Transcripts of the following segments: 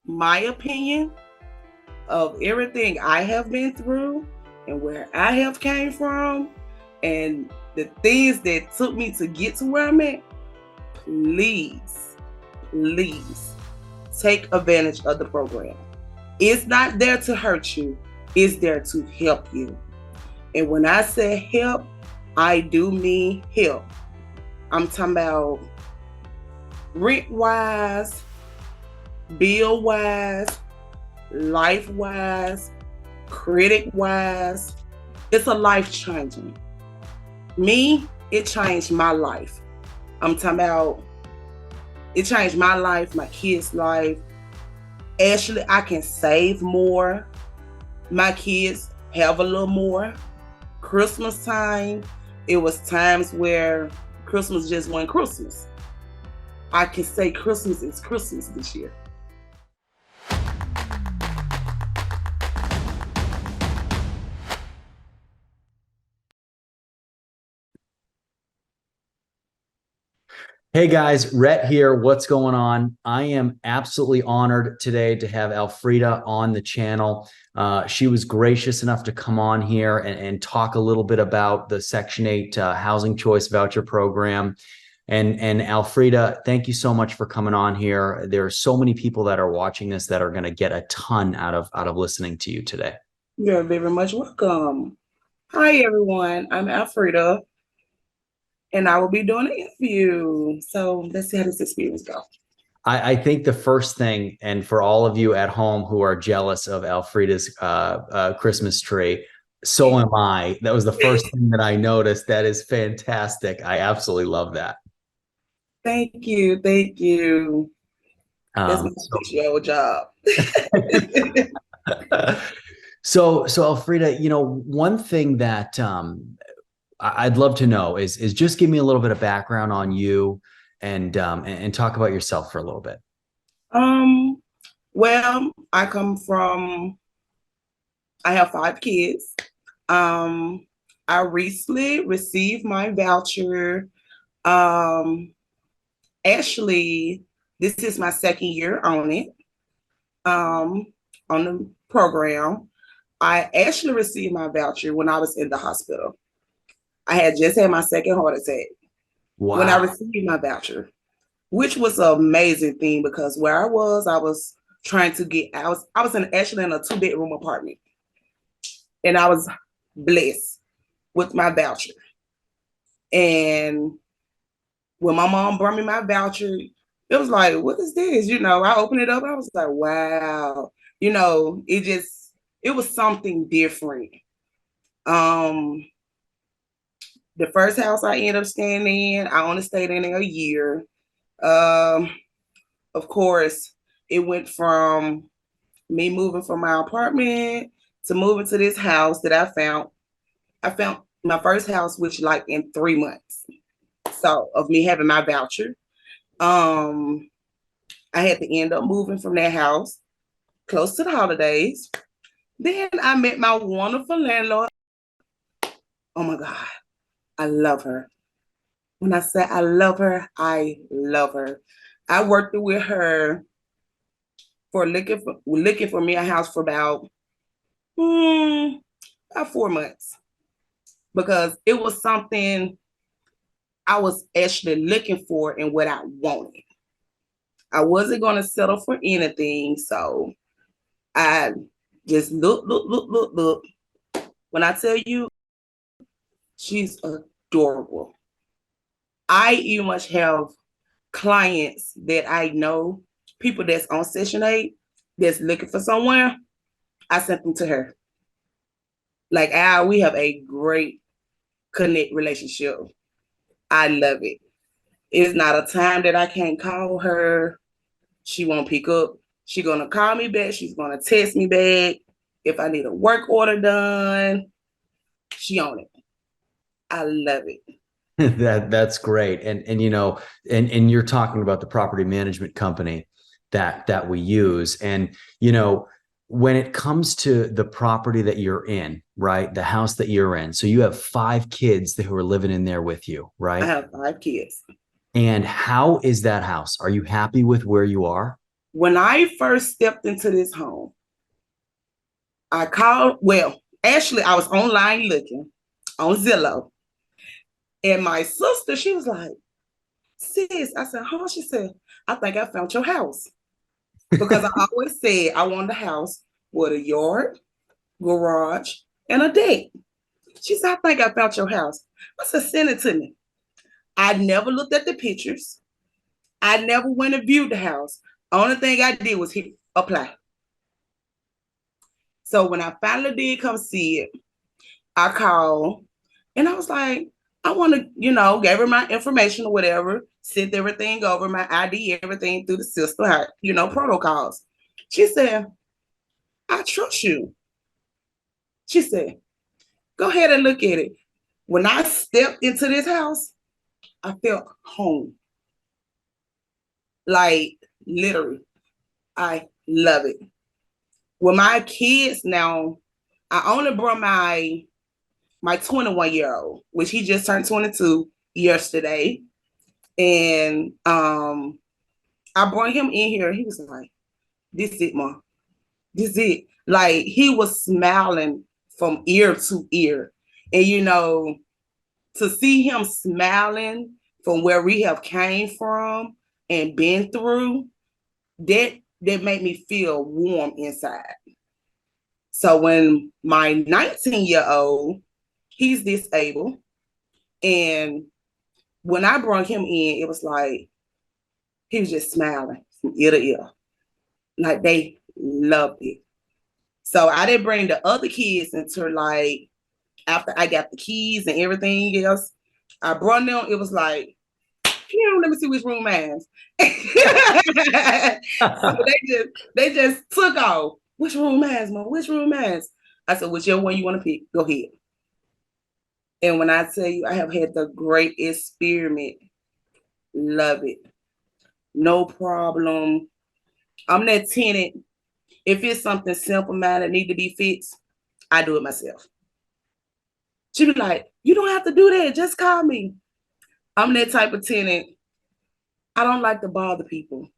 my opinion of everything I have been through and where I have came from and the things that took me to get to where I'm at, please, please take advantage of the program. It's not there to hurt you. It's there to help you. And when I say help, I do mean help. I'm talking about rent-wise, bill-wise, life-wise, credit-wise. It's a life-changing. Me, it changed my life. I'm talking about it changed my life, my kids' life. Actually, I can save more. My kids have a little more. Christmas time, it was times where Christmas just wasn't Christmas. I can say Christmas is Christmas this year. Hey guys, Rhett here. What's going on? I am absolutely honored today to have Alfreda on the channel. She was gracious enough to come on here and talk a little bit about the Section 8 Housing Choice Voucher Program. And Alfreda, thank you so much for coming on here. There are so many people that are watching this that are going to get a ton out of listening to you today. You're very much welcome. Hi everyone, I'm Alfreda, and I will be doing an interview. So let's see how this experience goes. I think the first thing, and for all of you at home who are jealous of Alfreda's Christmas tree, so am I. That was the first thing that I noticed. That is fantastic. I absolutely love that. Thank you, thank you. That's my So, 6-year-old job. so Alfreda, one thing that I'd love to know is just give me a little bit of background on you and talk about yourself for a little bit. Well, I have 5 kids. I recently received my voucher. Actually, this is my 2nd year on it, on the program. I actually received my voucher when I was in the hospital. I had just had my 2nd heart attack when I Wow. received my voucher, which was an amazing thing because where I was trying to get, I was actually in a 2-bedroom apartment, and I was blessed with my voucher. And when my mom brought me my voucher, it was like, what is this? I opened it up. I was like, wow. It was something different. The first house I ended up staying in, I only stayed in a year. Of course, it went from me moving from my apartment to moving to this house that I found. I found my first house, which like in 3 months. So of me having my voucher, I had to end up moving from that house close to the holidays. Then I met my wonderful landlord. Oh my God, I love her. When I say I love her, I love her. I worked with her for looking for me a house for about 4 months because it was something I was actually looking for and what I wanted. I wasn't going to settle for anything, so I just look. When I tell you, she's adorable. I even much have clients that I know, people that's on Section 8, that's looking for somewhere. I sent them to her. Like, we have a great connect relationship. I love it. It's not a time that I can't call her. She won't pick up. She's going to call me back. She's going to text me back. If I need a work order done, she on it. I love it. That's great. And you're talking about the property management company that we use. And when it comes to the property that you're in, right? The house that you're in. So you have 5 kids who are living in there with you, I right? have 5 kids. And how is that house? Are you happy with where you are? When I first stepped into this home, I called, well, actually, I was online looking on Zillow. And my sister, she was like, sis, I said, huh? She said, I think I found your house. Because I always said I wanted a house with a yard, garage, and a deck. She said, I think I found your house. I said, send it to me. I never looked at the pictures. I never went and viewed the house. Only thing I did was hit apply. So when I finally did come see it, I called and I was like, I want to, gave her my information or whatever, sent everything over, my ID, everything through the system, protocols. She said, I trust you. She said, go ahead and look at it. When I stepped into this house, I felt home. Like, literally, I love it. With my kids now, I only brought my 21-year-old, which he just turned 22 yesterday. And I brought him in here. He was like, this is it, Mom. This is it. Like, he was smiling from ear to ear. And, to see him smiling from where we have came from and been through, that made me feel warm inside. So when my 19-year-old, he's disabled, and when I brought him in, it was like he was just smiling from ear to ear. Like, they loved it. So I didn't bring the other kids until like after I got the keys and everything else. I brought them, it was like, let me see which room has. So they just took off. Which room has, Mom? Which room has? I said, whichever one you want to pick, go ahead. And when I tell you, I have had the great experiment. Love it. No problem. I'm that tenant. If it's something simple, man, that need to be fixed, I do it myself. She be like, you don't have to do that. Just call me. I'm that type of tenant. I don't like to bother people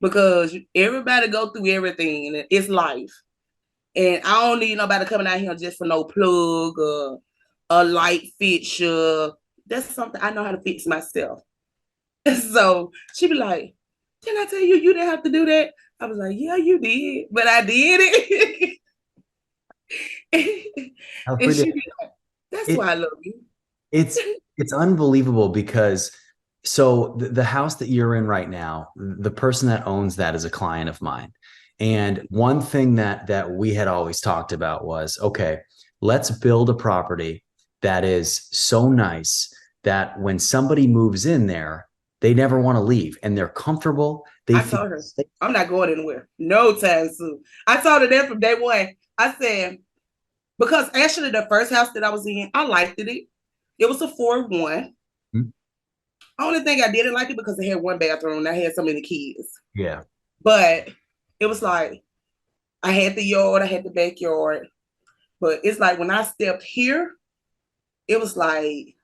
because everybody go through everything and it's life. And I don't need nobody coming out here just for no plug or a light fixture. That's something I know how to fix myself. So she be like, didn't I tell you you didn't have to do that? I was like, yeah, you did, but I did it. And she be like, that's why I love you. It's unbelievable because so the house that you're in right now, the person that owns that is a client of mine. And one thing that we had always talked about was, okay, let's build a property that is so nice that when somebody moves in there, they never want to leave and they're comfortable. I told her, I'm not going anywhere. No time soon. I told her that from day one. I said, because actually the first house that I was in, I liked it. It was a 4-1. Mm-hmm. Only thing I didn't like it because it had one bathroom and I had so many kids. Yeah. But it was like, I had the yard, I had the backyard. But it's like when I stepped here, it was like,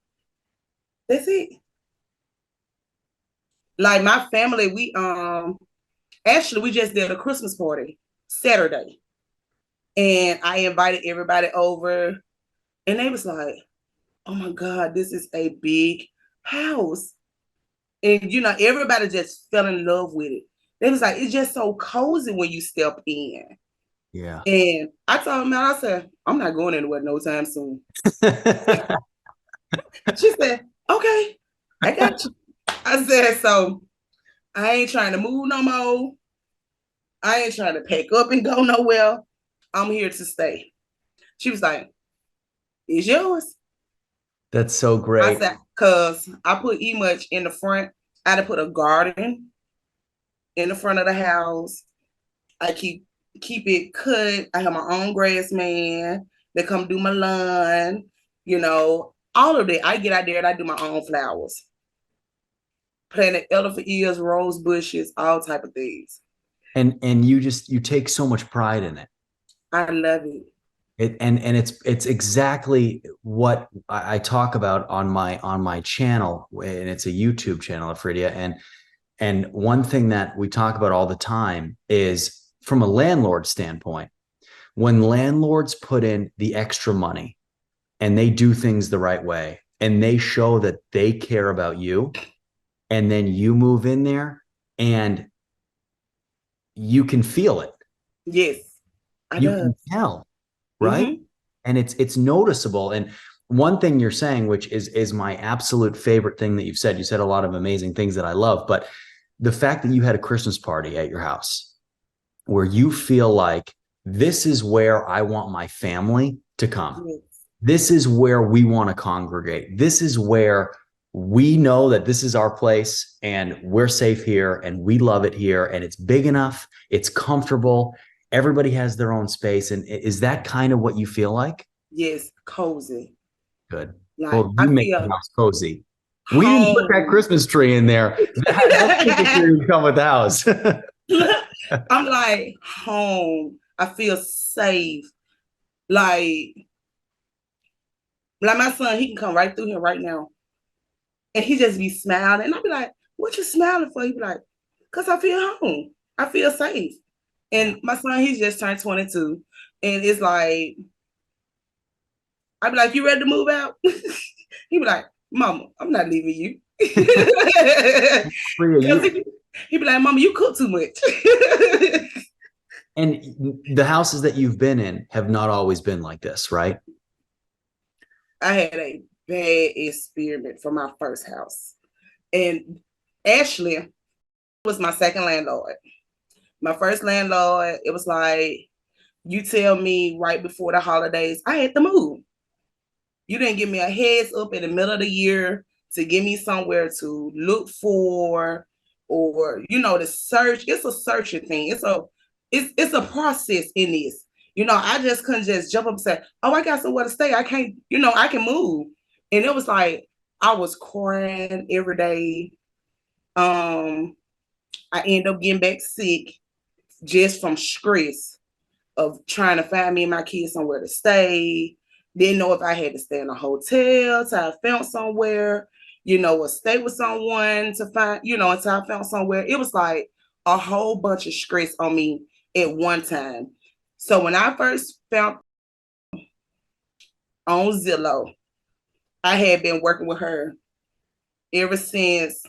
that's it. Like my family, we just did a Christmas party Saturday. And I invited everybody over. And they was like, oh my God, this is a big house. And everybody just fell in love with it. They was like, it's just so cozy when you step in. Yeah. And I told them, I said, I'm not going anywhere no time soon. She said, okay, I got you. I said, so I ain't trying to move no more. I ain't trying to pack up and go nowhere. I'm here to stay. She was like, it's yours. That's so great. I said, because I put much in the front. I had to put a garden in the front of the house. I keep it cut. I have my own grass man that come do my lawn. All of that. I get out there and I do my own flowers. Planted elephant ears, rose bushes, all type of things. And you take so much pride in it. I love it. And it's exactly what I talk about on my channel, and it's a YouTube channel, Afridia. And And one thing that we talk about all the time is from a landlord standpoint, when landlords put in the extra money and they do things the right way and they show that they care about you, and then you move in there and you can feel it. Yes, I You does. can tell, right? Mm-hmm. And it's noticeable. And one thing you're saying, which is my absolute favorite thing that you've said, you said a lot of amazing things that I love, but the fact that you had a Christmas party at your house where you feel like this is where I want my family to come. Yes. This is where we want to congregate. This is where we know that this is our place and we're safe here and we love it here and it's big enough, it's comfortable, everybody has their own space. And is that kind of what you feel like? Yes, cozy. Good. Like Well, I you make the feel house cozy. We didn't put that home. Christmas tree in there. That Christmas tree would come with the house. I'm like home. I feel safe. Like my son, he can come right through here right now, and he just be smiling, and I'll be like, "What you smiling for?" He be like, "Cause I feel home. I feel safe." Yeah. And my son, he's just turned 22, and it's like I'd be like, "You ready to move out?" He'd be like, "Mama, I'm not leaving you." Maria, Because he'd be like, "Mama, you cook too much." and the houses that you've been in have not always been like this, right? I had a bad experiment for my first house. And Ashley was my second landlord. My first landlord, it was like, you tell me right before the holidays, I had to move. You didn't give me a heads up in the middle of the year to give me somewhere to look for, or to search. It's a searching thing. It's a process in this. I just couldn't just jump up and say, "Oh, I got somewhere to stay. I can't, I can move." And it was like I was crying every day. I end up getting back sick just from stress of trying to find me and my kids somewhere to stay. Didn't know if I had to stay in a hotel till I found somewhere, or stay with someone to find, until I found somewhere. It was like a whole bunch of stress on me at one time. So when I first found on Zillow, I had been working with her ever since,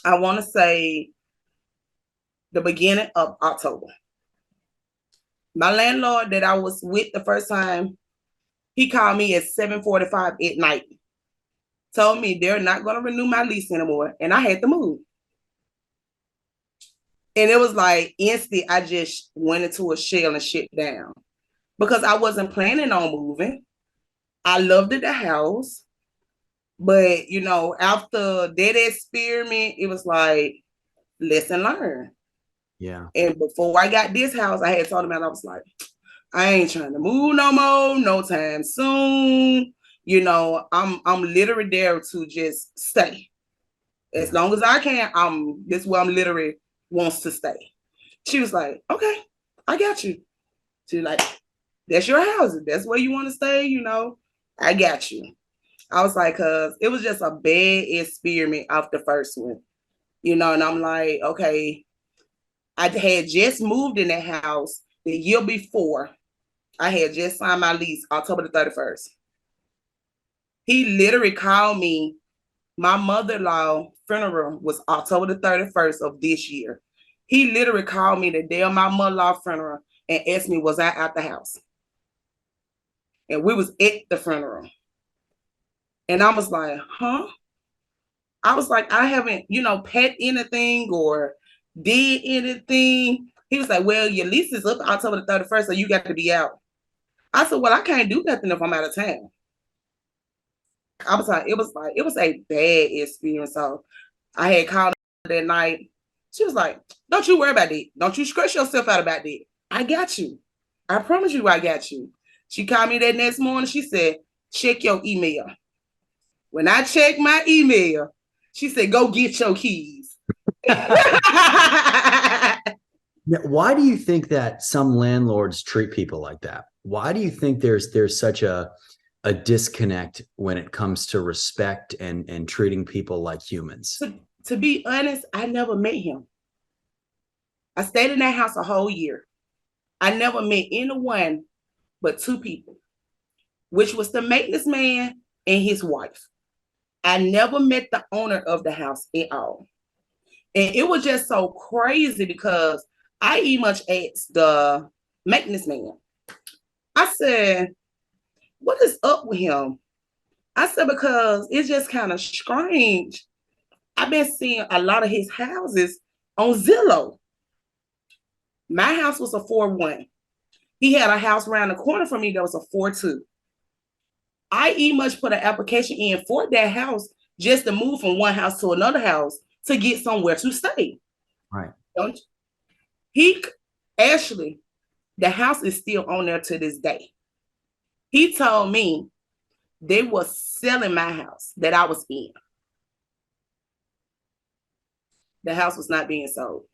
I want to say, the beginning of October. My landlord that I was with the first time, he called me at 7:45 at night, told me they're not going to renew my lease anymore, and I had to move. And it was like instant, I just went into a shell and shut down because I wasn't planning on moving. I loved the house, but after that experiment, it was like lesson learned. Yeah. And before I got this house, I had told him, I was like, I ain't trying to move no more, no time soon. I'm literally there to just stay. As Yeah. long as I can, this is where I'm literally wants to stay. She was like, "Okay, I got you." She's like, "That's your house. That's where you want to stay, I got you." I was like, cause it was just a bad experiment off the first one. And I'm like, okay, I had just moved in that house the year before. I had just signed my lease October the 31st. He literally called me. My mother-in-law funeral was October the 31st of this year. He literally called me the day of my mother-in-law funeral and asked me, was I at the house? And we was at the funeral. And I was like, huh? I was like, I haven't, pet anything or did anything. He was like, well, your lease is up October the 31st, so you got to be out. I said, well, I can't do nothing if I'm out of town. I was like, it was a bad experience. So I had called that night. She was like, don't you worry about it. Don't you stress yourself out about it. I got you. I promise you I got you. She called me that next morning. She said, check your email. When I checked my email, she said, go get your keys. Now, why do you think that some landlords treat people like that? Why do you think there's such a disconnect when it comes to respect and treating people like humans? To be honest, I never met him. I stayed in that house a whole year. I never met anyone but two people, which was the maintenance man and his wife. I never met the owner of the house at all. And it was just so crazy because I even much asked the maintenance man. I said, what is up with him? I said, because it's just kind of strange. I've been seeing a lot of his houses on Zillow. My house was a 4-1. He had a house around the corner from me that was a 4-2. I even much put an application in for that house just to move from one house to another house to get somewhere to stay. Right. Don't he actually, the house is still on there to this day. He told me they were selling my house that I was in. The house was not being sold.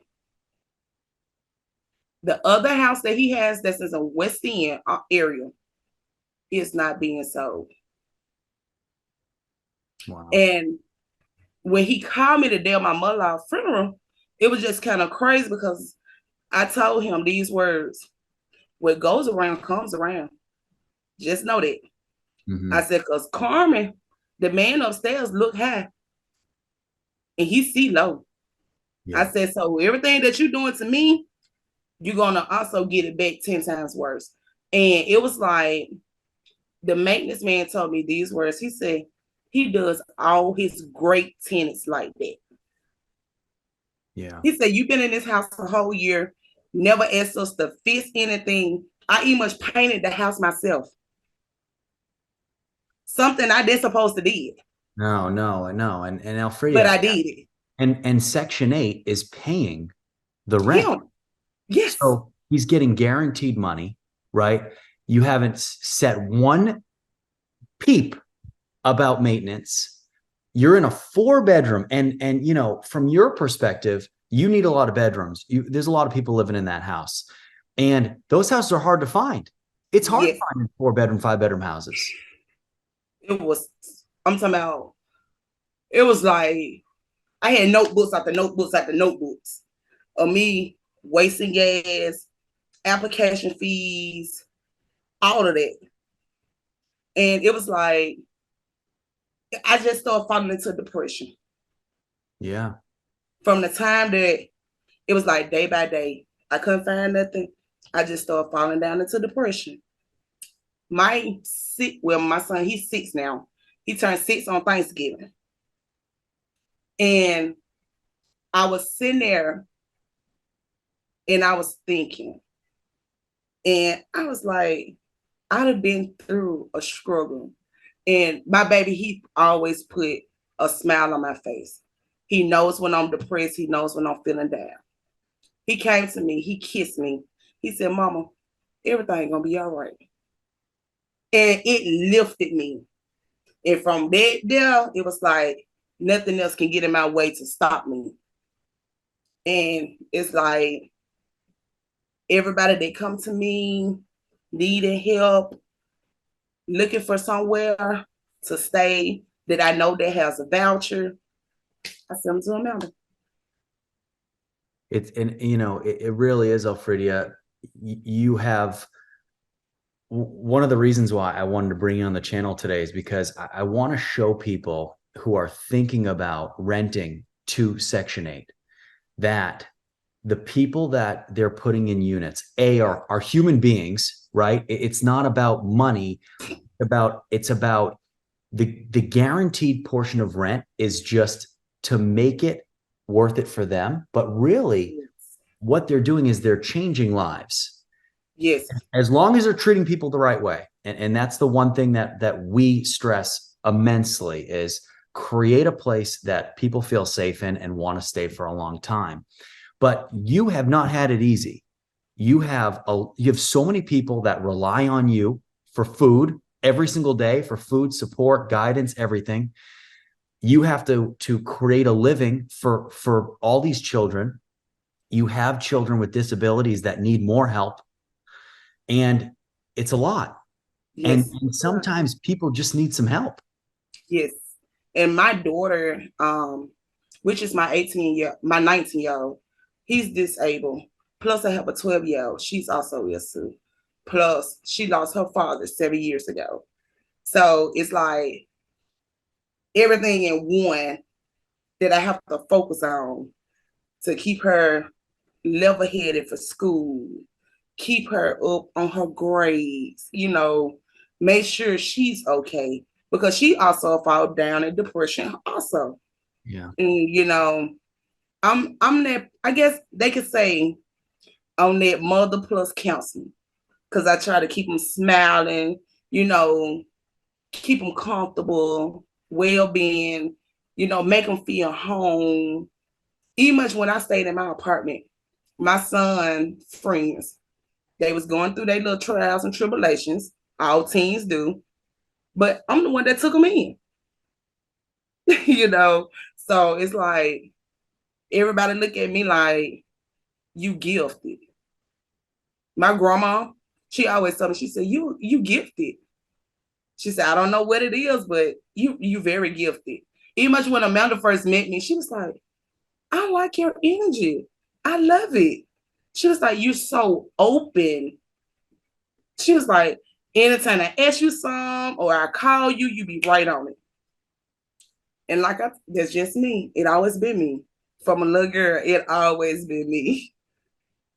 The other house that he has that's in the West End area is not being sold. Wow. And when he called me the day of my mother-in-law's funeral, it was just kind of crazy because I told him these words: what goes around comes around. Just know that. Mm-hmm. I said, because Carmen, the man upstairs, look high and he see low. Yeah. I said, so everything that you're doing to me, you're going to also get it back 10 times worse. And it was like the maintenance man told me these words. He said, he does all his great tenants like that. Yeah. He said, you've been in this house a whole year, never asked us to fix anything. I even much painted the house myself. Something I didn't supposed to do. No. And Elfrida. But I did it. And Section 8 is paying the rent. Yeah. Yes. So he's getting guaranteed money, right? You haven't set one peep about maintenance. You're in a 4-bedroom, and you know, from your perspective, you need a lot of bedrooms. There's a lot of people living in that house, and those houses are hard to find. It's hard to find 4-bedroom, 5-bedroom houses. It was, I'm talking about, it was like I had notebooks after notebooks after notebooks of me wasting gas, application fees, all of that. And it was like, I just started falling into depression. Yeah. From the time that it was like day by day, I couldn't find nothing. I just started falling down into depression. My son, he's 6 now. He turned 6 on Thanksgiving. And I was sitting there and I was thinking, and I was like, I'd have been through a struggle. And my baby, he always put a smile on my face. He knows when I'm depressed. He knows when I'm feeling down. He came to me. He kissed me. He said, Mama, everything gonna be all right. And it lifted me. And from that there, it was like nothing else can get in my way to stop me. And it's like everybody that come to me needing help, looking for somewhere to stay that I know that has a voucher, I send them to a member. It's, and you know, it really is, Elfrida. You have, one of the reasons why I wanted to bring you on the channel today is because I want to show people who are thinking about renting to Section 8 that the people that they're putting in units, are human beings, right? It's not about money. It's about the guaranteed portion of rent is just to make it worth it for them. But really, what they're doing is they're changing lives. Yes. As long as they're treating people the right way. And that's the one thing that we stress immensely is create a place that people feel safe in and want to stay for a long time. But you have not had it easy. You have so many people that rely on you for food every single day, for food, support, guidance, everything. You have to create a living for all these children. You have children with disabilities that need more help. And it's a lot. Yes. And sometimes people just need some help. Yes. And my daughter, which is my 19-year-old. He's disabled. Plus, I have a 12-year-old. She's also ill too. Plus, she lost her father 7 years ago. So it's like everything in one that I have to focus on to keep her level headed for school, keep her up on her grades, make sure she's okay because she also fall down in depression also. Yeah. And I'm that, I guess they could say on that mother plus counseling because I try to keep them smiling, keep them comfortable, well-being, make them feel home. Even much when I stayed in my apartment, my son's friends, they was going through their little trials and tribulations. All teens do. But I'm the one that took them in, you know? So it's like, everybody look at me like, you gifted. My grandma, she always told me, she said, you gifted. She said, I don't know what it is, but you very gifted. Even much when Amanda first met me, she was like, I like your energy. I love it. She was like, you're so open. She was like, anytime I ask you some or I call you, you be right on it. And that's just me. It always been me. From a little girl, it always been me.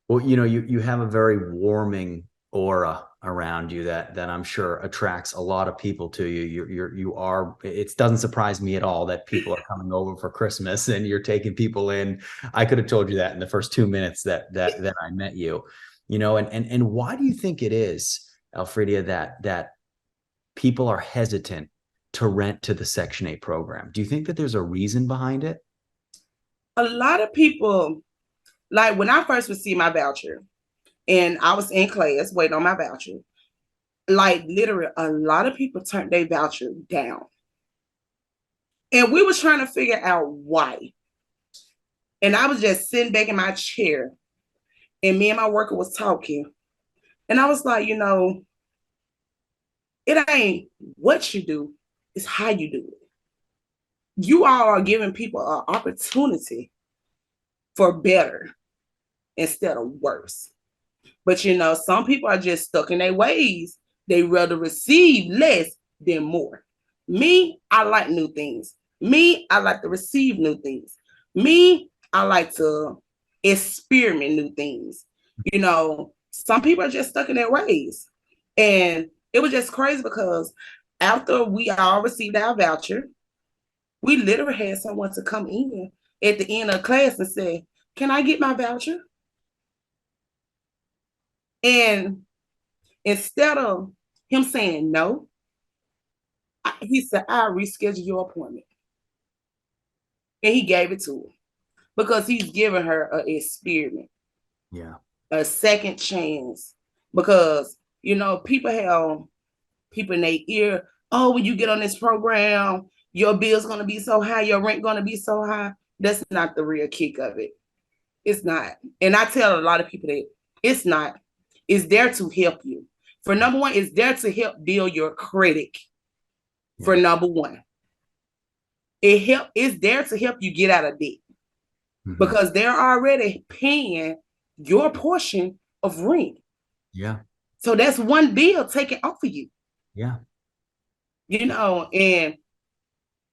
Well, you have a very warming aura around you that I'm sure attracts a lot of people to you. You are. It doesn't surprise me at all that people are coming over for Christmas and you're taking people in. I could have told you that in the first 2 minutes that I met you. And why do you think it is, Elfrida, that people are hesitant to rent to the Section 8 program? Do you think that there's a reason behind it? A lot of people, like when I first received my voucher and I was in class waiting on my voucher, like literally a lot of people turned their voucher down. And we was trying to figure out why. And I was just sitting back in my chair and me and my worker was talking. And I was like, it ain't what you do, it's how you do it. You all are giving people an opportunity for better instead of worse. But some people are just stuck in their ways. They rather receive less than more. Me, I like new things. Me, I like to receive new things. Me, I like to experiment new things. Some people are just stuck in their ways. And it was just crazy because after we all received our voucher, we literally had someone to come in at the end of class and say, can I get my voucher? And instead of him saying no, he said, I'll reschedule your appointment. And he gave it to her because he's giving her an experiment. Yeah. A second chance. Because, people have people in their ear, oh, when you get on this program, your bill's going to be so high, your rent going to be so high. That's not the real kick of it. It's not. And I tell a lot of people that it's not. It's there to help you. For number one, it's there to help build your credit. Yeah. For number one. It's there to help you get out of debt. Mm-hmm. Because they're already paying your portion of rent. Yeah. So that's one bill taken off of you. Yeah. And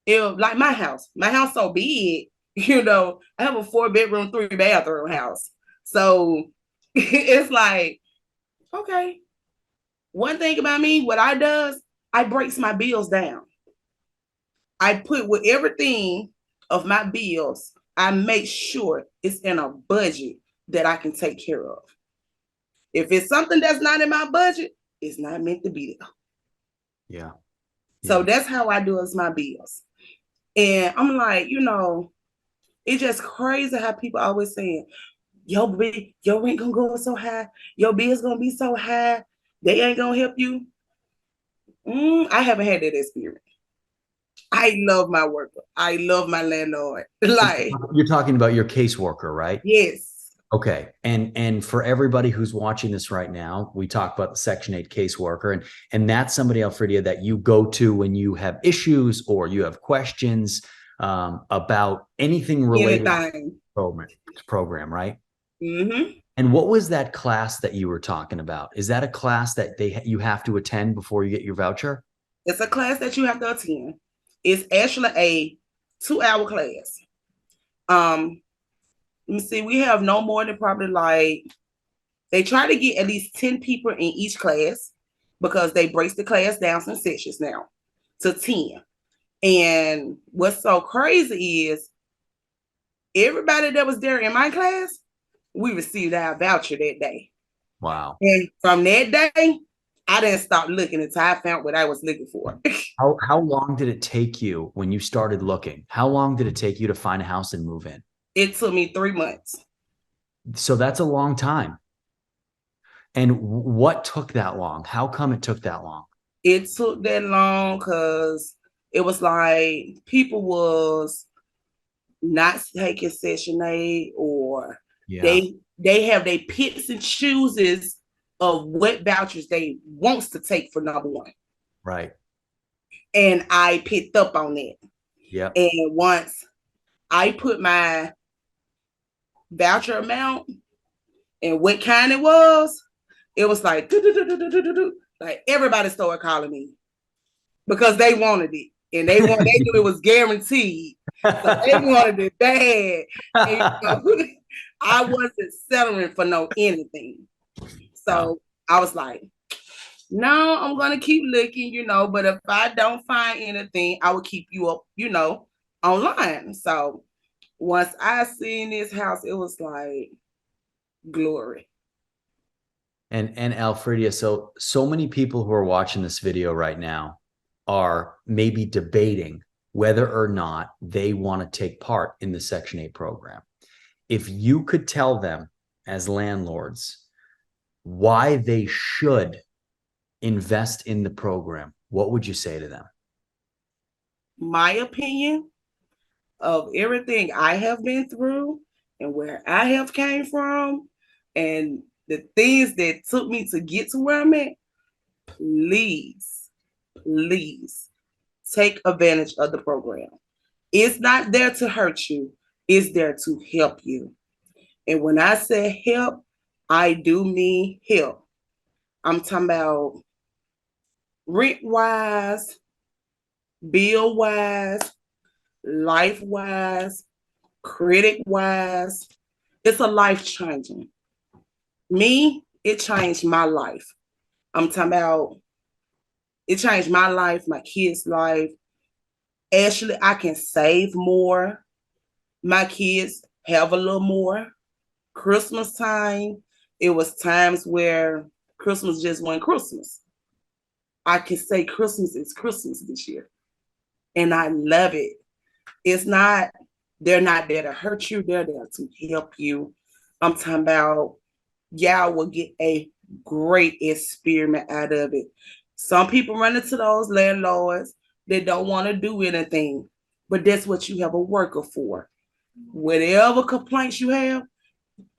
like my house so big, I have a 4-bedroom, 3-bathroom house. So it's like, okay. One thing about me, what I breaks my bills down. I put with everything of my bills, I make sure it's in a budget that I can take care of. If it's something that's not in my budget, it's not meant to be there. Yeah. So that's how I do as my bills. And I'm like, it's just crazy how people always saying, your rent gonna go so high, your bill's gonna be so high, they ain't gonna help you. I haven't had that experience. I love my worker. I love my landlord. Like, you're talking about your caseworker, right? Yes. Okay. And for everybody who's watching this right now, we talk about the Section 8 caseworker, and that's somebody, Elfrida, that you go to when you have issues or you have questions. about anything related Anything. to program, right? Mm-hmm. And what was that class that you were talking about? Is that a class that you have to attend before you get your voucher? It's a class that you have to attend. It's actually a 2-hour class. Let me see, we have no more than probably like, they try to get at least 10 people in each class because they break the class down some sections now to 10. And what's so crazy is everybody that was there in my class, we received our voucher that day. Wow. And from that day, I didn't stop looking until I found what I was looking for. How long did it take you when you started looking? How long did it take you to find a house and move in? It took me 3 months. So that's a long time. And what took that long? How come it took that long? It took that long because it was like people was not taking Section 8, or Yeah, they have their picks and chooses of what vouchers they wants to take for number one. right. And I picked up on that. Yep. And once I put my voucher amount and what kind it was like, like everybody started calling me because they wanted it. And they knew it was guaranteed. So they wanted it bad. And, I wasn't settling for no anything. Yeah. So I was like, no, I'm gonna keep looking, but if I don't find anything, I will keep you up, online. So once I seen this house, it was like glory. And Alfredia, so many people who are watching this video right now are maybe debating whether or not they want to take part in the Section 8 program. If you could tell them as landlords why they should invest in the program, what would you say to them? My opinion of everything I have been through and where I have came from and the things that took me to get to where I'm at, please, please take advantage of the program. It's not there to hurt you, it's there to help you. And when I say help, I do mean help. I'm talking about rent wise, bill wise, life wise, credit wise. It's a life changing. Me, it changed my life. I'm talking about it changed my life, my kids' life. Actually, I can save more. My kids have a little more. Christmas time, it was times where Christmas just wasn't Christmas. I can say Christmas is Christmas this year. And I love it. It's not, they're not there to hurt you, they're there to help you. I'm talking about y'all will get a great experiment out of it. Some people run into those landlords that don't want to do anything, but that's what you have a worker for. Whatever complaints you have,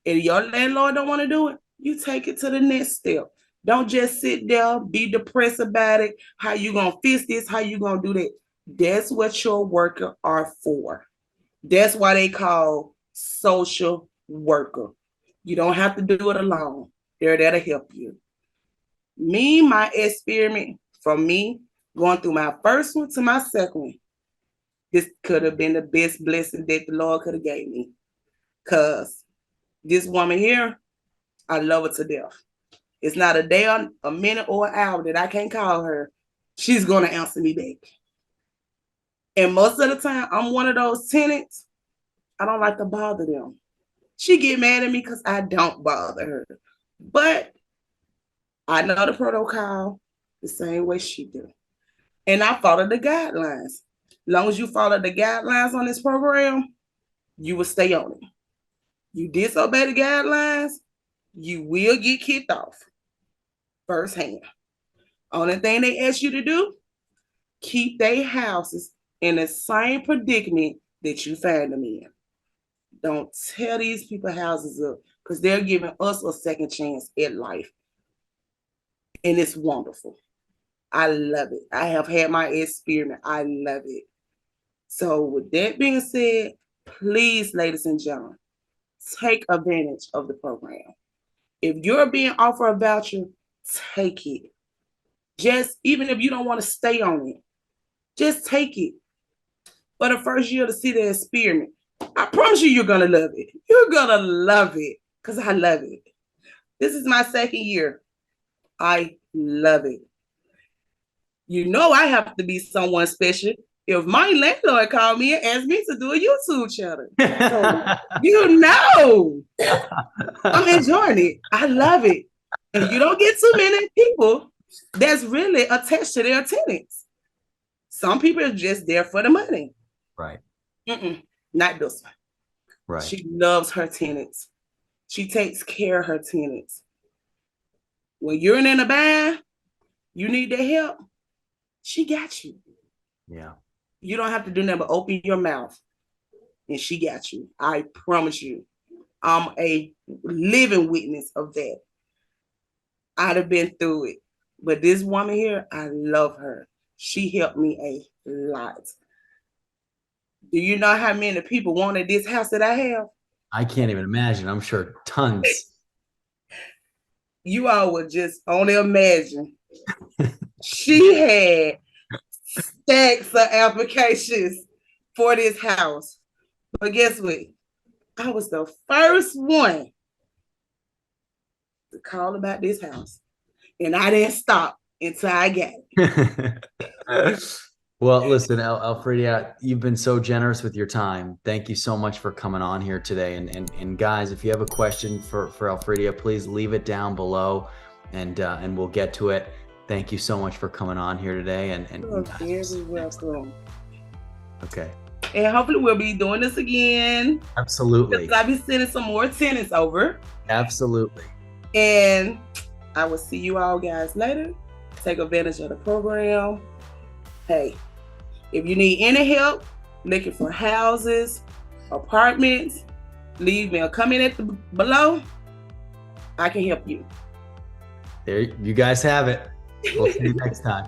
and your landlord don't want to do it, you take it to the next step. Don't just sit there, be depressed about it. How you gonna fix this? How you gonna do that? That's what your worker are for. That's why they call social worker. You don't have to do it alone. They're there to help you. Me, my experiment from me going through my first one to my second one, this could have been the best blessing that the Lord could have gave me. Cause this woman here, I love her to death. It's not a day, a minute, or an hour that I can't call her. She's gonna answer me back. And most of the time, I'm one of those tenants. I don't like to bother them. She get mad at me because I don't bother her. But I know the protocol the same way she do. And I follow the guidelines. As long as you follow the guidelines on this program, you will stay on it. You disobey the guidelines, you will get kicked off firsthand. Only thing they ask you to do, keep their houses in the same predicament that you found them in. Don't tear these people houses up because they're giving us a second chance at life. And it's wonderful. I love it. I have had my experiment. I love it. So with that being said, please, ladies and gentlemen, take advantage of the program. If you're being offered a voucher, take it. Just even if you don't want to stay on it, just take it for the first year to see the experiment. I promise you, you're gonna love it. You're gonna love it because I love it. This is my second year. I love it. You know I have to be someone special if my landlord called me and asked me to do a YouTube channel. So, you know, I'm enjoying it. I love it. And you don't get too many people that's really attached to their tenants. Some people are just there for the money. Right. Not this one. Right. She loves her tenants. She takes care of her tenants. When you're in a bind, you need their help, she got you. Yeah. You don't have to do nothing but open your mouth, and she got you. I promise you. I'm a living witness of that. I'd have been through it. But this woman here, I love her. She helped me a lot. Do you know how many people wanted this house that I have? I can't even imagine. I'm sure tons. You all would just only imagine. She had stacks of applications for this house. But guess what? I was the first one to call about this house. And I didn't stop until I got it. Well, listen, Alfredia, you've been so generous with your time. Thank you so much for coming on here today. And guys, if you have a question for Alfredia, please leave it down below and we'll get to it. Thank you so much for coming on here today. And you're very welcome. Okay. And hopefully we'll be doing this again. Absolutely. Because I'll be sending some more tenants over. Absolutely. And I will see you all guys later. Take advantage of the program. Hey, if you need any help looking for houses, apartments, leave me a comment below. I can help you. There, you guys have it. We'll see you next time.